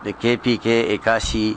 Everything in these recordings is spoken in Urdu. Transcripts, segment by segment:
KPK 81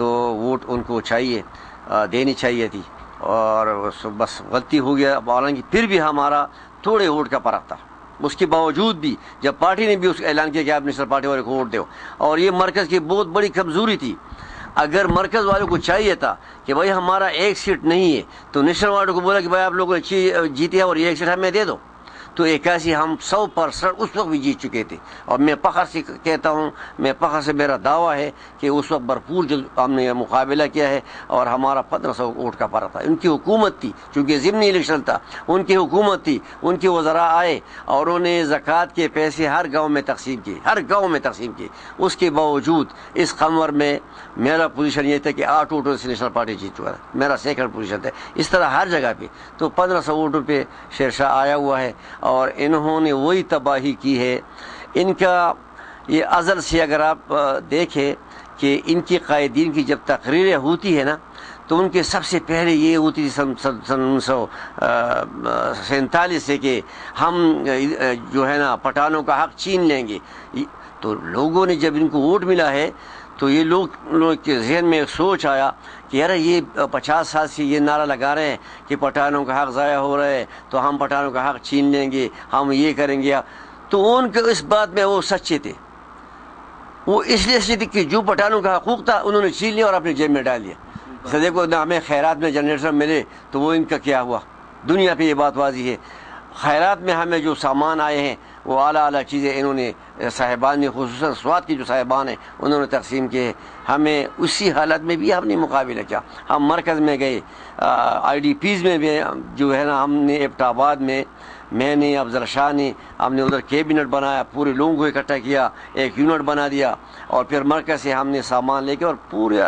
تو ووٹ ان کو چاہیے دینی چاہیے تھی، اور بس غلطی ہو گیا، حالانکہ پھر بھی ہمارا تھوڑے ووٹ کا فرق تھا، اس کے باوجود بھی جب پارٹی نے بھی اس کا اعلان کیا کہ آپ نیشنل پارٹی والے کو ووٹ دو، اور یہ مرکز کی بہت بڑی کمزوری تھی۔ اگر مرکز والوں کو چاہیے تھا کہ بھائی ہمارا ایک سیٹ نہیں ہے، تو نیشنل والوں کو بولا کہ بھائی آپ لوگوں نے جیتے ہیں اور یہ ایک سیٹ ہمیں دے دو، تو 81 ہم 100% اس وقت بھی جیت چکے تھے۔ اور میں فخر سے کہتا ہوں، میں فخر سے میرا دعویٰ ہے کہ اس وقت بھرپور جو ہم نے مقابلہ کیا ہے، اور ہمارا 1500 ووٹ کا فرق تھا۔ ان کی حکومت تھی، چونکہ ضمنی الیکشن تھا، ان کی حکومت تھی، ان کے وزراء آئے اور انہوں نے زکوٰۃ کے پیسے ہر گاؤں میں تقسیم کیے، ہر گاؤں میں تقسیم کیے۔ اس کے باوجود اس قمر میں میرا پوزیشن یہ تھا کہ 8 ووٹوں سے نیشنل پارٹی جیت چکا تھا، میرا سیکنڈ پوزیشن تھا۔ اس طرح ہر جگہ پہ تو 1500 ووٹوں پہ شیرشاہ آیا ہوا ہے، اور انہوں نے وہی تباہی کی ہے۔ ان کا یہ ازل سے اگر آپ دیکھیں کہ ان کے قائدین کی جب تقریریں ہوتی ہے نا، تو ان کے سب سے پہلے یہ ہوتی تھی سن 1947 سے کہ ہم جو ہے نا پٹھانوں کا حق چھین لیں گے۔ تو لوگوں نے جب ان کو ووٹ ملا ہے تو یہ لوگ کے ذہن میں ایک سوچ آیا کہ یار یہ 50 سال سے یہ نعرہ لگا رہے ہیں کہ پٹھانوں کا حق ضائع ہو رہا ہے، تو ہم پٹھانوں کا حق چھین لیں گے، ہم یہ کریں گے۔ تو ان کے اس بات میں وہ سچے تھے، وہ اس لیے سچے تھے کہ جو پٹھانوں کا حقوق تھا انہوں نے چھین لیا اور اپنے جیب میں ڈال دیا۔ دیکھو نہ ہمیں خیرات میں جنریٹر ملے تو وہ ان کا کیا ہوا، دنیا پہ یہ بات واضح ہے۔ خیرات میں ہمیں جو سامان آئے ہیں وہ اعلیٰ اعلیٰ چیزیں انہوں نے صاحبان نے، خصوصاً سوات کی جو صاحبان ہیں انہوں نے تقسیم کیے۔ ہمیں اسی حالت میں بھی ہم نے مقابلہ کیا، ہم مرکز میں گئے، آئی ڈی پیز میں بھی جو ہے نا، ہم نے ایبٹ آباد میں، میں نے، افضل شاہ نے، ہم نے ادھر کیبنٹ بنایا، پورے لوگوں کو اکٹھا کیا، ایک یونٹ بنا دیا، اور پھر مرکز سے ہم نے سامان لے کے اور پورے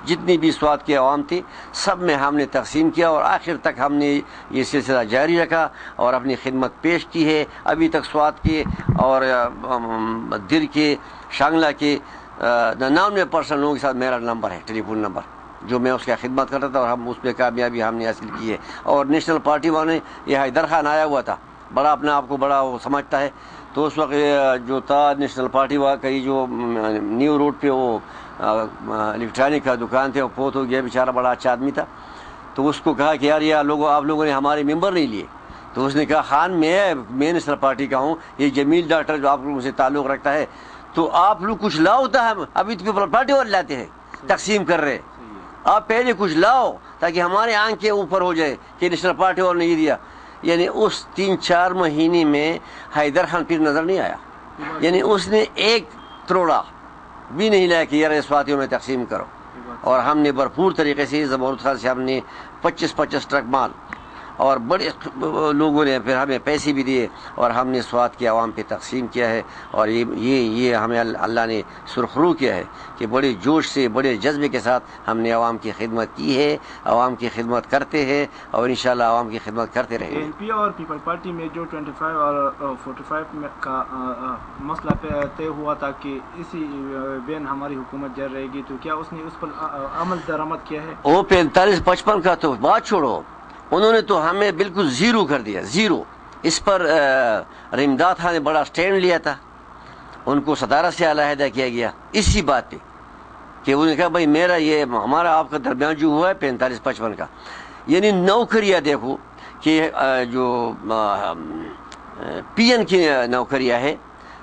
جتنی بھی سوات کی عوام تھی سب میں ہم نے تقسیم کیا، اور آخر تک ہم نے یہ سلسلہ جاری رکھا اور اپنی خدمت پیش کی ہے۔ ابھی تک سوات کے اور در کے، شانگلہ کے 99% لوگوں کے ساتھ میرا نمبر ہے، ٹیلی فون نمبر، جو میں اس کا خدمت کرتا تھا، اور ہم اس پہ کامیابی ہم نے حاصل کی ہے۔ اور نیشنل پارٹی والے یہ حیدر خان آیا ہوا تھا، بڑا اپنے آپ کو بڑا وہ سمجھتا ہے، تو اس وقت جو تھا نیشنل پارٹی واقعی جو نیو روڈ پہ وہ الیکٹرانک کا دکان تھے، وہ فوت ہو گیا، بیچارہ بڑا اچھا آدمی تھا۔ تو اس کو کہا کہ یار یہ آپ لوگوں نے ہمارے ممبر نہیں لیے، تو اس نے کہا خان میں نیشنل پارٹی کا ہوں، یہ جمیل ڈاکٹر جو آپ لوگوں سے تعلق رکھتا ہے، تو آپ لوگ کچھ لاؤ ہوتا ہے، ابھی تو پیپل پارٹی والے لاتے ہیں، تقسیم کر رہے، آپ پہلے کچھ لاؤ تاکہ ہمارے آنکھیں اوپر ہو جائے کہ نیشنل پارٹی والوں نے یہ دیا۔ یعنی اس 3-4 مہینے میں حیدر خان پھر نظر نہیں آیا، یعنی اس نے ایک تروڑا بھی نہیں لایا کہ یار سواتیوں میں تقسیم کرو۔ اور ہم نے بھرپور طریقے سے زبورت خان سے ہم نے 25 ٹرک مال، اور بڑے لوگوں نے پھر ہمیں پیسے بھی دیے، اور ہم نے سوات کی عوام پہ تقسیم کیا ہے۔ اور یہ ہمیں اللہ نے سرخرو کیا ہے کہ بڑے جوش سے، بڑے جذبے کے ساتھ ہم نے عوام کی خدمت کی ہے، عوام کی خدمت کرتے ہیں، اور انشاءاللہ عوام کی خدمت کرتے رہیں گے۔ این پی اور پیپل پارٹی میں جو 25 اور 45 کا مسئلہ طے ہوا تھا کہ اسی بین ہماری حکومت جاری رہے گی، تو کیا اس نے اس پر عمل درآمد کیا ہے؟ وہ 45-55 کا تو بات چھوڑو، انہوں نے تو ہمیں بالکل زیرو کر دیا، زیرو۔ اس پر رمداد خان نے بڑا سٹینڈ لیا تھا، ان کو صدارت سے علیحدہ کیا گیا اسی بات پہ کہ انہوں نے کہا بھائی میرا یہ ہمارا آپ کا درمیان جو ہوا ہے 45-55 کا، یعنی نوکریاں دیکھو کہ جو پی این کی نوکریاں ہے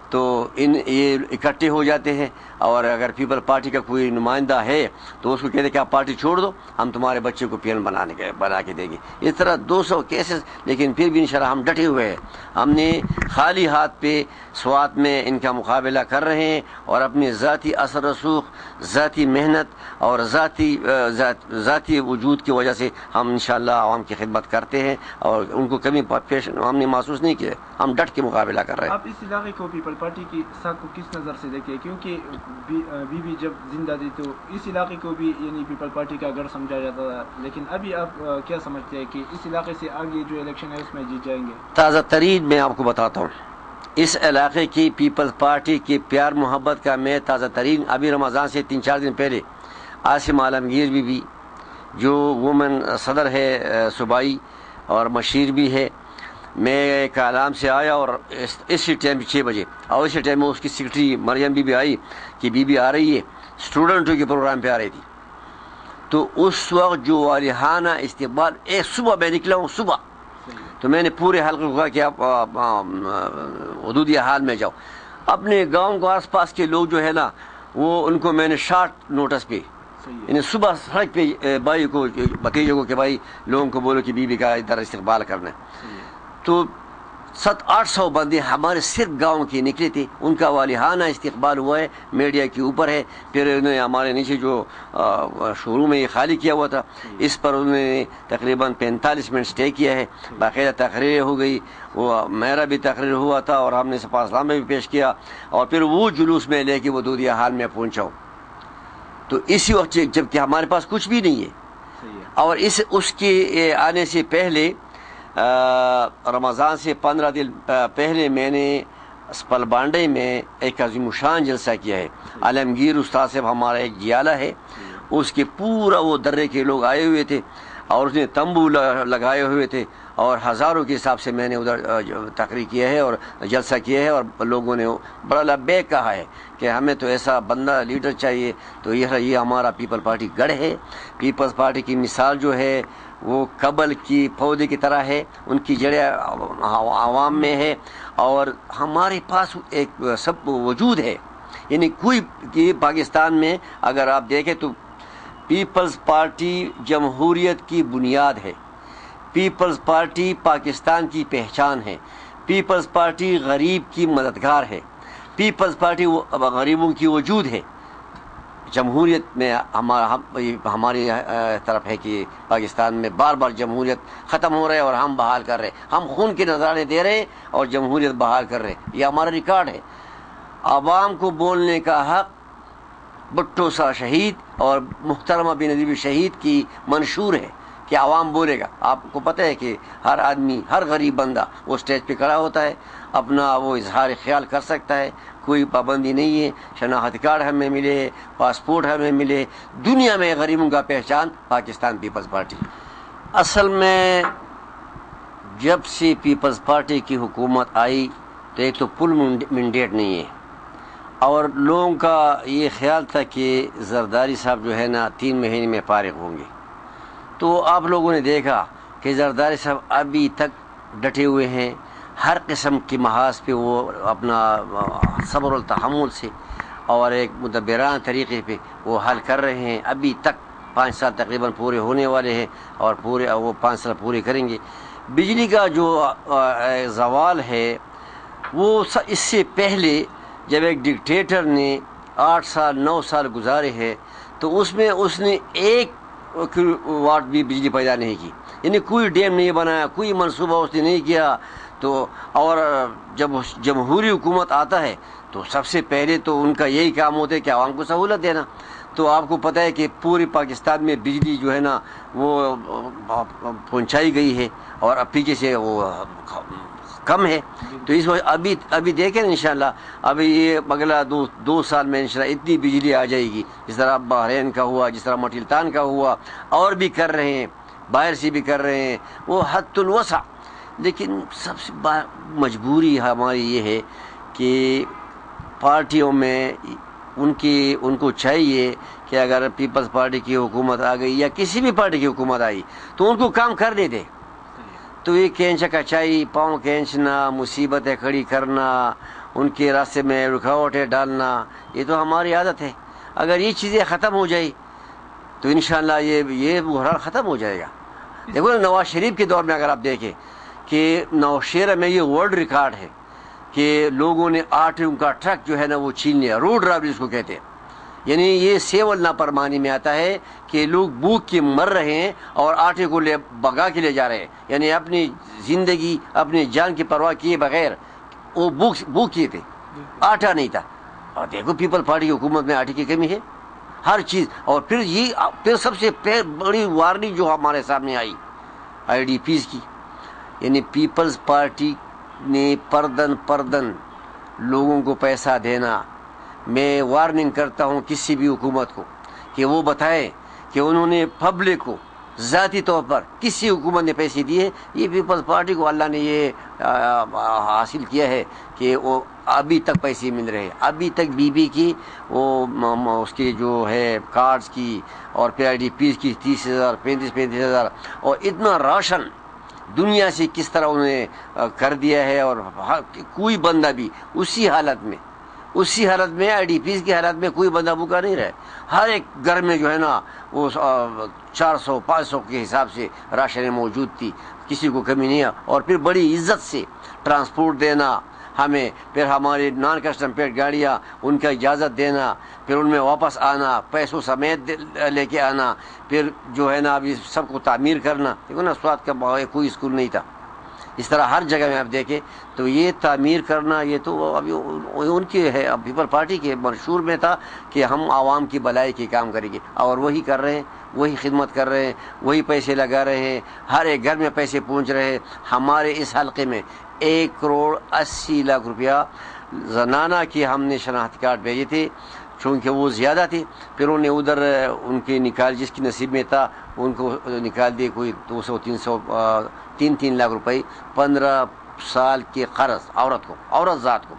تو یہ اکٹھے ہو جاتے ہیں، اور اگر پیپل پارٹی کا کوئی نمائندہ ہے تو اس کو کہتے ہیں کہ آپ پارٹی چھوڑ دو، ہم تمہارے بچے کو پی این بنا کے دیں گے۔ اس طرح 200 کیسز، لیکن پھر بھی انشاءاللہ ہم ڈٹے ہوئے ہیں، ہم نے خالی ہاتھ پہ سوات میں ان کا مقابلہ کر رہے ہیں، اور اپنی ذاتی اثر رسوخ، ذاتی محنت اور ذاتی وجود کی وجہ سے ہم انشاءاللہ عوام کی خدمت کرتے ہیں، اور ان کو کمی پیش ہم نے محسوس نہیں کیا، ہم ڈٹ کے مقابلہ کر رہے ہیں۔ آپ اس علاقے کو پیپل پارٹی کی ساکھ کو کس نظر سے دیکھیں؟ کیونکہ بی بی جب زندہ تھی تو اس علاقے کو بھی یعنی پیپل پارٹی کا گڑھ سمجھا جاتا تھا، لیکن ابھی آپ کیا سمجھتے ہیں کہ اس علاقے سے آگے جو الیکشن ہے اس میں جیت جائیں گے؟ تازہ ترین میں آپ کو بتاتا ہوں، اس علاقے کی پیپلز پارٹی کی پیار محبت کا میں تازہ ترین، ابھی رمضان سے 3-4 دن پہلے عاصم عالمگیر بھی جو وومن صدر ہے صوبائی اور مشیر بھی ہے، میں کالام سے آیا، اور اسی ٹائم 6 بجے، اور اسی ٹائم میں اس کی سیکرٹری مریم بی بی آئی کہ بی بی آ رہی ہے، اسٹوڈنٹوں کے پروگرام پہ آ رہی تھی. تو اس وقت جو والہانہ استقبال، ایک صبح میں نکلا ہوں صبح، تو میں نے پورے حلقے کو کہا کہ آپ حدودیہ حال میں جاؤ. اپنے گاؤں کو آس پاس کے لوگ جو ہے نا وہ ان کو میں نے شارٹ نوٹس پہ، یعنی صبح سڑک پہ بھائی کو بتیجے کو کہ بھائی لوگوں کو بولو کہ بی بی کا ادھر استقبال کرنا ہے. تو 700-800 بندے ہمارے صرف گاؤں کے نکلے تھے، ان کا والہانہ استقبال ہوا ہے، میڈیا کے اوپر ہے. پھر انہوں نے ہمارے نیچے جو شو روم میں یہ خالی کیا ہوا تھا اس پر انہوں نے تقریباً 45 منٹ اسٹے کیا ہے. باقاعدہ تقریر ہو گئی، وہ میرا بھی تقریر ہوا تھا اور ہم نے سپاسنامہ بھی پیش کیا، اور پھر وہ جلوس میں لے کے وہ دودھیا حال میں پہنچا ہوں. تو اسی وقت جب کہ ہمارے پاس کچھ بھی نہیں ہے، اور اس کے آنے سے پہلے رمضان سے 15 دن پہلے میں نے اسپل بانڈے میں ایک عظیم الشان جلسہ کیا ہے. عالمگیر استاد صاحب ہمارا ایک جیالہ ہے، اس کے پورا وہ درے کے لوگ آئے ہوئے تھے اور اس نے تمبو لگائے ہوئے تھے، اور ہزاروں کے حساب سے میں نے ادھر تقریر کیا ہے اور جلسہ کیا ہے. اور لوگوں نے بڑا لبیک کہا ہے کہ ہمیں تو ایسا بندہ لیڈر چاہیے. تو یہ ہمارا پیپل پارٹی گڑھ ہے. پیپلز پارٹی کی مثال جو ہے وہ قبل کی پودے کی طرح ہے، ان کی جڑیں عوام میں ہے، اور ہمارے پاس ایک سب وجود ہے. یعنی کوئی کہ پاکستان میں اگر آپ دیکھیں تو پیپلز پارٹی جمہوریت کی بنیاد ہے، پیپلز پارٹی پاکستان کی پہچان ہے، پیپلز پارٹی غریب کی مددگار ہے، پیپلز پارٹی غریبوں کی وجود ہے. جمہوریت میں ہماری طرف ہے کہ پاکستان میں بار بار جمہوریت ختم ہو رہا ہے اور ہم بحال کر رہے ہیں، ہم خون کے نذرانے دے رہے ہیں اور جمہوریت بحال کر رہے ہیں. یہ ہمارا ریکارڈ ہے. عوام کو بولنے کا حق بھٹو صاحب شہید اور محترمہ بینظیر شہید کی منشور ہے کہ عوام بولے گا. آپ کو پتہ ہے کہ ہر آدمی، ہر غریب بندہ وہ اسٹیج پہ کھڑا ہوتا ہے، اپنا وہ اظہار خیال کر سکتا ہے، کوئی پابندی نہیں ہے. شناخت کارڈ ہمیں ملے، پاسپورٹ ہمیں ملے. دنیا میں غریبوں کا پہچان پاکستان پیپلز پارٹی. اصل میں جب سے پیپلز پارٹی کی حکومت آئی تو ایک تو پل مینڈیٹ نہیں ہے، اور لوگوں کا یہ خیال تھا کہ زرداری صاحب جو ہے نا 3 مہینے میں فارغ ہوں گے. تو آپ لوگوں نے دیکھا کہ زرداری صاحب ابھی تک ڈٹے ہوئے ہیں، ہر قسم کی محاذ پہ وہ اپنا صبر التحمل سے اور ایک مدبرانہ طریقے پہ وہ حل کر رہے ہیں. ابھی تک 5 سال تقریباً پورے ہونے والے ہیں اور وہ 5 سال پورے کریں گے. بجلی کا جو زوال ہے وہ اس سے پہلے جب ایک ڈکٹیٹر نے 8 سال 9 سال گزارے ہیں تو اس میں اس نے 1 واٹ بھی بجلی پیدا نہیں کی. یعنی کوئی ڈیم نہیں بنایا، کوئی منصوبہ اس نے نہیں کیا. تو اور جب جمہوری حکومت آتا ہے تو سب سے پہلے تو ان کا یہی کام ہوتا ہے کہ عوام کو سہولت دینا. تو آپ کو پتہ ہے کہ پوری پاکستان میں بجلی جو ہے نا وہ پہنچائی گئی ہے اور اب پیچھے سے وہ کم ہے. تو اس وقت ابھی دیکھیں انشاءاللہ ابھی یہ اگلا 2 سال میں انشاءاللہ اتنی بجلی آ جائے گی جس طرح بحرین کا ہوا، جس طرح مٹلتان کا ہوا، اور بھی کر رہے ہیں، باہر سے بھی کر رہے ہیں، وہ حد الوسع. لیکن سب سے مجبوری ہماری یہ ہے کہ پارٹیوں میں ان کو چاہیے کہ اگر پیپلز پارٹی کی حکومت آ گئی یا کسی بھی پارٹی کی حکومت آئی تو ان کو کام کرنے دے. تو یہ کھینچ کچائی، پاؤں کھینچنا، مصیبتیں کھڑی کرنا، ان کے راستے میں رکاوٹیں ڈالنا، یہ تو ہماری عادت ہے. اگر یہ چیزیں ختم ہو جائے تو انشاءاللہ یہ بحران ختم ہو جائے گا. دیکھو نا نواز شریف کے دور میں اگر آپ دیکھیں کہ نوشہرہ میں یہ ورلڈ ریکارڈ ہے کہ لوگوں نے آٹے کا ٹرک جو ہے نا وہ چھین لیا، روڈ رابری اس کو کہتے ہیں. یعنی یہ سیول نافرمانی میں آتا ہے کہ لوگ بھوک کے مر رہے ہیں اور آٹے کو بگا کے لے جا رہے ہیں. یعنی اپنی زندگی، اپنی جان کی پرواہ کیے بغیر وہ بھوک کیے تھے، آٹا نہیں تھا. اور دیکھو پیپل پارٹی کی حکومت میں آٹے کی کمی ہے ہر چیز. اور پھر سب سے بڑی وارننگ جو ہمارے سامنے آئی IDPs کی، یعنی پیپلز پارٹی نے پردن لوگوں کو پیسہ دینا. میں وارننگ کرتا ہوں کسی بھی حکومت کو کہ وہ بتائے کہ انہوں نے پبلک کو ذاتی طور پر کسی حکومت نے پیسے دیے. یہ پیپلز پارٹی کو اللہ نے یہ حاصل کیا ہے کہ وہ ابھی تک پیسے مل رہے. ابھی تک بی بی کی وہ اس کی جو ہے کارڈز کی اور پی آئی ڈی پیز کی 30,000 35,000 اور اتنا راشن دنیا سے کس طرح انہوں نے کر دیا ہے. اور کوئی بندہ بھی اسی حالت میں آئی ڈی پیز کی حالت میں کوئی بندہ بھوکا نہیں رہے. ہر ایک گھر میں جو ہے نا وہ 400-500 کے حساب سے راشن موجود تھی, کسی کو کمی نہیں ہے. اور پھر بڑی عزت سے ٹرانسپورٹ دینا ہمیں, پھر ہماری نان کسٹم پیڈ گاڑیاں ان کا اجازت دینا, پھر ان میں واپس آنا, پیسوں سمیت لے کے آنا, پھر جو ہے نا ابھی سب کو تعمیر کرنا. دیکھو نا سوات کا کوئی اسکول نہیں تھا, اس طرح ہر جگہ میں آپ دیکھیں تو یہ تعمیر کرنا یہ تو ابھی ان کی ہے. پیپل پارٹی کے منشور میں تھا کہ ہم عوام کی بھلائی کے کام کریں گے, اور وہی کر رہے ہیں, وہی خدمت کر رہے ہیں, وہی پیسے لگا رہے ہیں, ہر ایک گھر میں پیسے پہنچ رہے ہیں. ہمارے اس حلقے میں 1,80,00,000 روپیہ زنانہ کی ہم نے شناختی کارڈ بھیجے تھے, چونکہ وہ زیادہ تھی. پھر انہوں نے ادھر ان کے نکال, جس کی نصیب میں تھا ان کو نکال دیے کوئی 200-300 3 لاکھ روپے. 15 سال کے قرض عورت ذات کو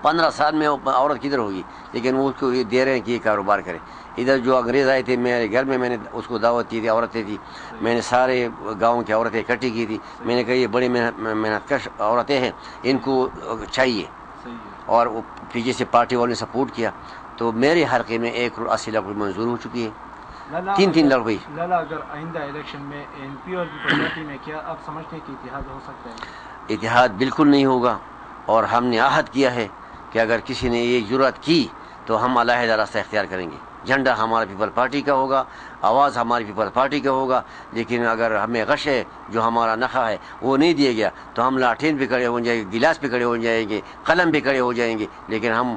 15 سال میں عورت کدھر ہوگی, لیکن وہ اس کو یہ دے رہے ہیں کہ یہ کاروبار کرے. ادھر جو انگریز آئے تھے میرے گھر میں نے اس کو دعوت دی تھی, عورتیں تھی, میں نے سارے گاؤں کی عورتیں اکٹھی کی تھی. میں نے کہا یہ بڑی محنت کش عورتیں ہیں, ان کو چاہیے. اور وہ پیچھے سے پارٹی والوں نے سپورٹ کیا, تو میرے حلقے میں 1,80,00,000 روپئے منظور ہو چکی ہے. 3 لاکھ روپئے. لالا اگر آئندہ الیکشن میں این پی اور پیپل پارٹی میں کیا آپ سمجھتے ہیں کہ اتحاد ہو سکتا ہے؟ اتحاد بالکل نہیں ہوگا, اور ہم نے عہد کیا ہے کہ اگر کسی نے یہ جرأت کی تو ہم علیحدہ راستہ اختیار کریں گے. جھنڈا ہمارا پیپل پارٹی کا ہوگا, آواز ہماری پیپل پارٹی کا ہوگا. لیکن اگر ہمیں غش ہے, جو ہمارا نخا ہے وہ نہیں دیا گیا, تو ہم لاٹھین پہ کھڑے ہو جائیں گے, گلاس پہ کھڑے ہو جائیں گے, قلم پہ کھڑے ہو جائیں گے, لیکن ہم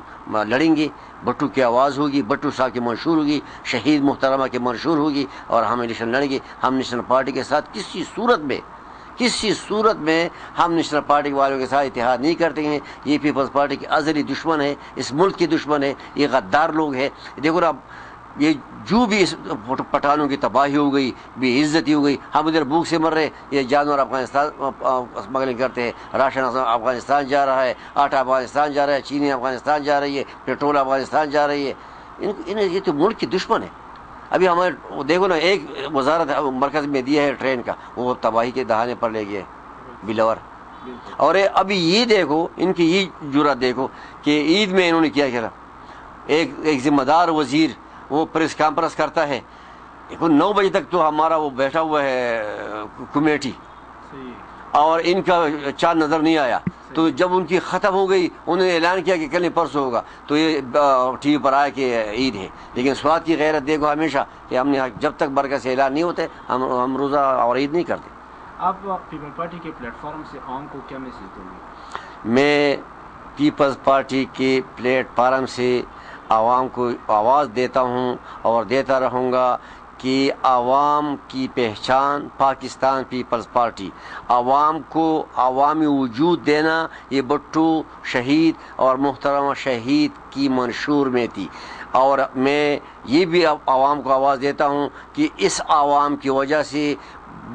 لڑیں گے. بٹو کی آواز ہوگی, بٹو صاحب کی منشور ہوگی, شہید محترمہ کی منشور ہوگی, اور ہم الیکشن لڑیں گے. ہم نیشنل پارٹی کے ساتھ کسی صورت میں ہم نیشنل پارٹی والوں کے ساتھ اتحاد نہیں کرتے ہیں. یہ پیپلز پارٹی کے ازلی دشمن ہے, اس ملک کی دشمن ہے, یہ غدار لوگ ہیں. دیکھو نا یہ جو بھی اس پٹھانوں کی تباہی ہو گئی, بے عزتی ہو گئی, ہم ادھر بھوک سے مر رہے, یہ جانور افغانستان اسمگلنگ کرتے ہیں, راشن افغانستان جا رہا ہے, آٹا افغانستان جا رہا ہے, چینی افغانستان جا رہی ہے, پیٹرول افغانستان جا رہی ہے. یہ تو ملک کی دشمن ہے. ابھی ہمارے دیکھو نا ایک وزارت مرکز میں دیا ہے ٹرین کا, وہ تباہی کے دہانے پر لے گئے بلاور. اور ابھی یہ دیکھو ان کی یہ جرأت دیکھو کہ عید میں انہوں نے کیا کیا. ایک ذمہ دار وزیر وہ پریس کانفرنس کرتا ہے, 9 بجے تک تو ہمارا وہ بیٹھا ہوا ہے کمیٹی, اور ان کا چاند نظر نہیں آیا. تو جب ان کی ختم ہو گئی, انہوں نے اعلان کیا کہ کل پرسوں ہوگا, تو یہ ٹی وی پر آیا کہ عید ہے. لیکن سوات کی غیرت دیکھو ہمیشہ کہ ہم نے جب تک برکت سے اعلان نہیں ہوتے ہم روزہ اور عید نہیں کرتے. آپ پیپل پارٹی کے پلیٹ فارم سے عوام کو کیا میسج دیں گے؟ میں پیپلز پارٹی کے پلیٹ فارم سے عوام کو آواز دیتا ہوں اور دیتا رہوں گا کہ عوام کی پہچان پاکستان پیپلز پارٹی. عوام کو عوامی وجود دینا یہ بٹو شہید اور محترمہ شہید کی منشور میں تھی. اور میں یہ بھی عوام کو آواز دیتا ہوں کہ اس عوام کی وجہ سے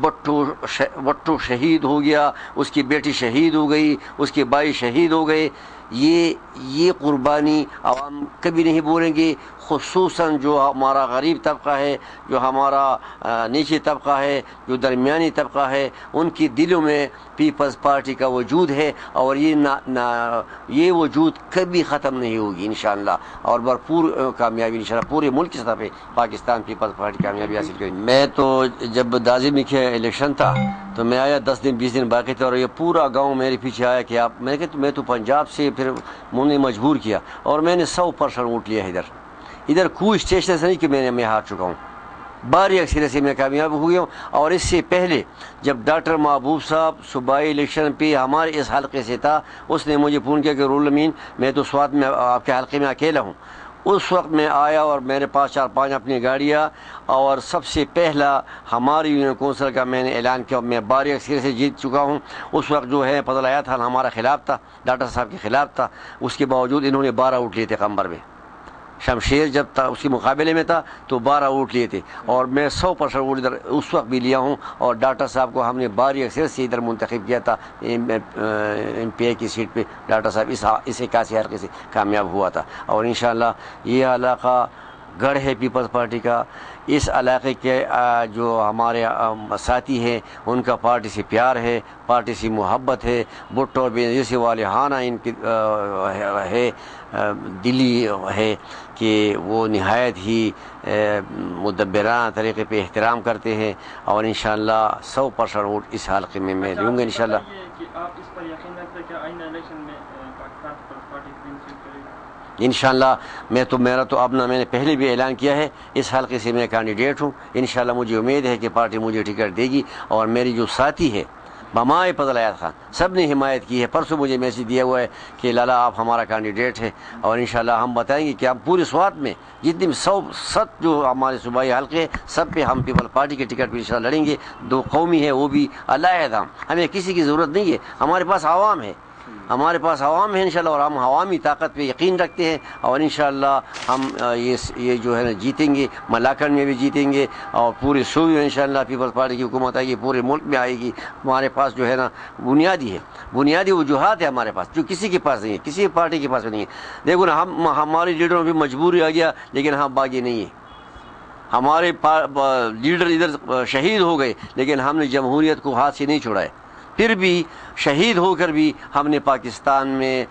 بٹو شہید ہو گیا, اس کی بیٹی شہید ہو گئی, اس کے بھائی شہید ہو گئے. یہ قربانی عوام کبھی نہیں بولیں گے. خصوصاً جو ہمارا غریب طبقہ ہے, جو ہمارا نیچے طبقہ ہے, جو درمیانی طبقہ ہے, ان کی دلوں میں پیپلز پارٹی کا وجود ہے, اور یہ وجود کبھی ختم نہیں ہوگی انشاءاللہ, اور بھرپور کامیابی انشاءاللہ پورے ملک کی سطح پہ پاکستان پیپلز پارٹی کامیابی حاصل کرے گی. میں تو جب دازی میں کیا الیکشن تھا تو میں آیا 10 دن 20 دن باقی تھے, اور یہ پورا گاؤں میرے پیچھے آیا کہ آپ, میں نے کہا میں تو پنجاب سے, پھر انہوں نے مجبور کیا, اور میں نے 100% ووٹ لیا ہے. ادھر کوئی اسٹیشن سے نہیں کہ میں ہار چکا ہوں, باری اکثریت سے میں کامیاب ہو گیا ہوں. اور اس سے پہلے جب ڈاکٹر محبوب صاحب صوبائی الیکشن پہ ہمارے اس حلقے سے تھا, اس نے مجھے فون کیا کہ رول امین میں تو سوات میں آپ کے حلقے میں اکیلا ہوں. اس وقت میں آیا اور میرے پاس 4-5 اپنی گاڑیاں, اور سب سے پہلا ہماری یونین کونسل کا میں نے اعلان کیا, میں باری اکثریت سے جیت چکا ہوں. اس وقت جو ہے فضل آیا تھا ہمارا خلاف تھا, ڈاکٹر صاحب کے خلاف تھا, اس کے باوجود انہوں نے 12 ووٹ لیے تھے قمبر میں. شمشیر جب تھا اس کے مقابلے میں تھا تو 12 ووٹ لیے تھے، اور میں 100% ووٹ ادھر اس وقت بھی لیا ہوں، اور ڈاکٹر صاحب کو ہم نے بھاری اکثریت سے ادھر منتخب کیا تھا ایم پی اے کی سیٹ پہ۔ ڈاکٹر صاحب اس 81 حلقے سے کامیاب ہوا تھا، اور انشاءاللہ یہ علاقہ گڑھ ہے پیپلز پارٹی کا۔ اس علاقے کے جو ہمارے ساتھی ہیں ان کا پارٹی سے پیار ہے، پارٹی سے محبت ہے، بھٹو اور بینظیر سے والہانہ ان کی ہے، دلی ہے کہ وہ نہایت ہی مدبرانہ طریقے پہ احترام کرتے ہیں، اور انشاءاللہ 100% ووٹ اس حلقے میں میں دوں گا انشاءاللہ۔ انشاءاللہ میں تو اپنا میں نے پہلے بھی اعلان کیا ہے، اس حلقے سے میں کینڈیڈیٹ ہوں، انشاءاللہ مجھے امید ہے کہ پارٹی مجھے ٹکٹ دے گی، اور میری جو ساتھی ہے بمائے فضل حیات خان سب نے حمایت کی ہے۔ پرسوں مجھے میسیج دیا ہوا ہے کہ لالا آپ ہمارا کینڈیڈیٹ ہے، اور انشاءاللہ ہم بتائیں گے کہ ہم پورے سوات میں جتنی 100 جو ہمارے صوبائی حلقے ہیں سب پہ ہم پیپل پارٹی کے ٹکٹ پہ انشاءاللہ لڑیں گے۔ 2 قومی ہے وہ بھی علیحدہ، ہمیں کسی کی ضرورت نہیں ہے، ہمارے پاس عوام ہے، ہمارے پاس عوام ہے انشاءاللہ، اور ہم عوامی طاقت پہ یقین رکھتے ہیں، اور انشاءاللہ ہم یہ جو ہے نا جیتیں گے، ملاکنڈ میں بھی جیتیں گے، اور پورے صوبے میں انشاءاللہ پیپلز پارٹی کی حکومت آئے گی، پورے ملک میں آئے گی۔ ہمارے پاس جو ہے نا بنیادی وجوہات ہے ہمارے پاس، جو کسی کے پاس نہیں ہے، کسی پارٹی کے پاس نہیں ہے۔ دیکھو نا ہمارے لیڈروں بھی مجبوری آ گیا، لیکن ہم باغی نہیں ہیں، ہمارے لیڈر ادھر شہید ہو گئے، لیکن ہم نے جمہوریت کو ہاتھ سے نہیں چھوڑائے، پھر بھی شہید ہو کر بھی ہم نے پاکستان میں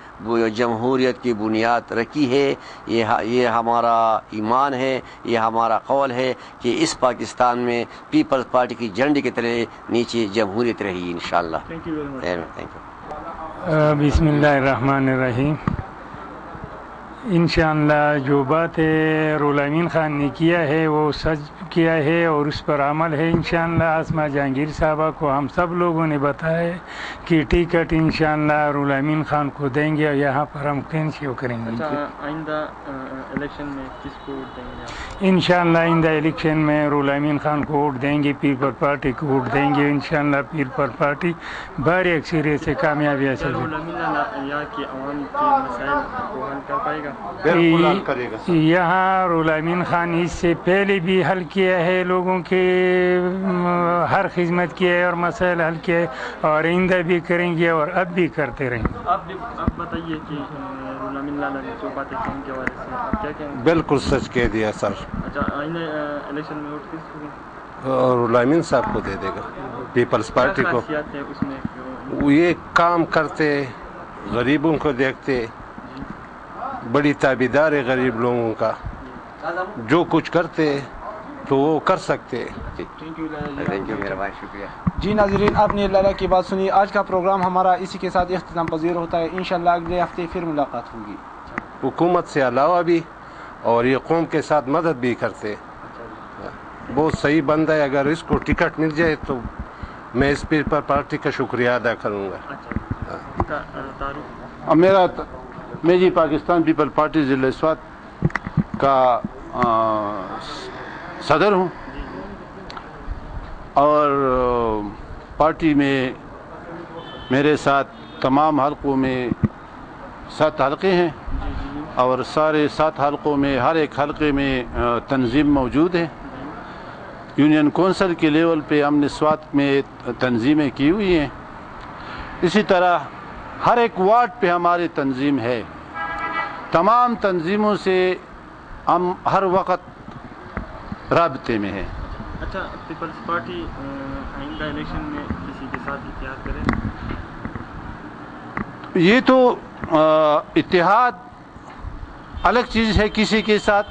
جمہوریت کی بنیاد رکھی ہے۔ یہ ہمارا ایمان ہے، یہ ہمارا قول ہے کہ اس پاکستان میں پیپلز پارٹی کی جھنڈے کی طرح نیچے جمہوریت رہی انشاءاللہ۔ Thank you very much. بسم اللہ الرحمن الرحیم۔ انشاءاللہ جو بات رول امین خان نے کیا ہے وہ سچ کیا ہے اور اس پر عمل ہے۔ انشاءاللہ اسما جہانگیر صاحبہ کو ہم سب لوگوں نے بتایا ہے کہ ٹکٹ انشاءاللہ رول امین خان کو دیں گے، اور یہاں پر ہم کینسیو کریں گے۔ آئندہ الیکشن میں کس کو ووٹ دیں گے؟ انشاءاللہ آئندہ الیکشن میں رول امین خان کو ووٹ دیں گے، پیپل پارٹی کو ووٹ دیں گے انشاءاللہ۔ پیپل پارٹی بھاری اکثریت سے کامیابی حاصل رول امین یہاں کے عوام کے مسائل کو حل کر پائے گا؟ یہاں رول امین خان اس سے پہلے بھی حل کیا ہے، لوگوں کے ہر خدمت کیا ہے اور مسائل حل کیا ہے، اور آئندہ بھی کریں گے اور اب بھی کرتے رہیں گے۔ آپ بتائیے کہ رول امین لالا نے جو باتیں کی ان کے حوالے سے آپ کیا کہیں گے؟ بالکل سچ کہہ دیا سر۔ اچھا، آئندہ الیکشن میں ووٹ کس کو دیں؟ رول امین صاحب کو دے دے گا، پیپلز پارٹی کو۔ خاصیات ہے اس میں؟ وہ یہ کام کرتے، غریبوں کو دیکھتے، بڑی تابعدار ہے غریب لوگوں کا، جو کچھ کرتے تو وہ کر سکتے۔ تھینک یو میرا بھائی، شکریہ۔ جی ناظرین، آپ نے لالا کی بات سنی۔ آج کا پروگرام ہمارا اسی کے ساتھ اختتام پذیر ہوتا ہے، انشاءاللہ اگلے ہفتے پھر ملاقات ہوگی۔ حکومت سے علاوہ بھی اور یہ قوم کے ساتھ مدد بھی کرتے، بہت صحیح بندہ ہے۔ اگر اس کو ٹکٹ مل جائے تو میں اس پیپل پارٹی کا شکریہ ادا کروں گا۔ میں جی پاکستان پیپل پارٹی ضلع سوات کا صدر ہوں، اور پارٹی میں میرے ساتھ تمام حلقوں میں 7 حلقے ہیں، اور سارے 7 حلقوں میں ہر ایک حلقے میں تنظیم موجود ہے۔ یونین کونسل کے لیول پہ ہم نے سوات میں تنظیمیں کی ہوئی ہیں، اسی طرح ہر ایک وارڈ پہ ہماری تنظیم ہے۔ تمام تنظیموں سے ہم ہر وقت رابطے میں ہیں۔ اچھا، پیپلز پارٹی آئندہ الیکشن میں کسی کے ساتھ اتحاد کرے؟ یہ تو اتحاد الگ چیز ہے کسی کے ساتھ،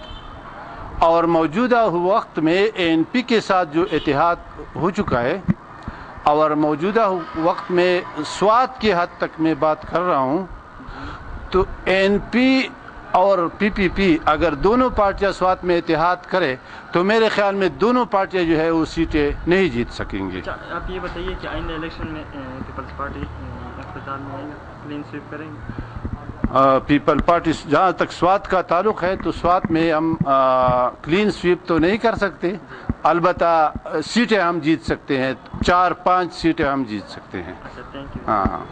اور موجودہ وقت میں این پی کے ساتھ جو اتحاد ہو چکا ہے، اور موجودہ وقت میں سوات کی حد تک میں بات کر رہا ہوں، تو این پی اور پی پی پی اگر دونوں پارٹیاں سوات میں اتحاد کرے تو میرے خیال میں دونوں پارٹیاں جو ہے وہ سیٹیں نہیں جیت سکیں گے۔ اچھا، آپ یہ بتائیے کہ آئندہ الیکشن میں پیپلز پارٹی اقتدار میں آئے گا، کلین سویپ کریں گے؟ پیپل پارٹی جہاں تک سوات کا تعلق ہے تو سوات میں ہم کلین سویپ تو نہیں کر سکتے، البتہ سیٹیں ہم جیت سکتے ہیں، 4-5 سیٹیں ہم جیت سکتے ہیں۔ اچھا، تھینک یو۔ ہاں۔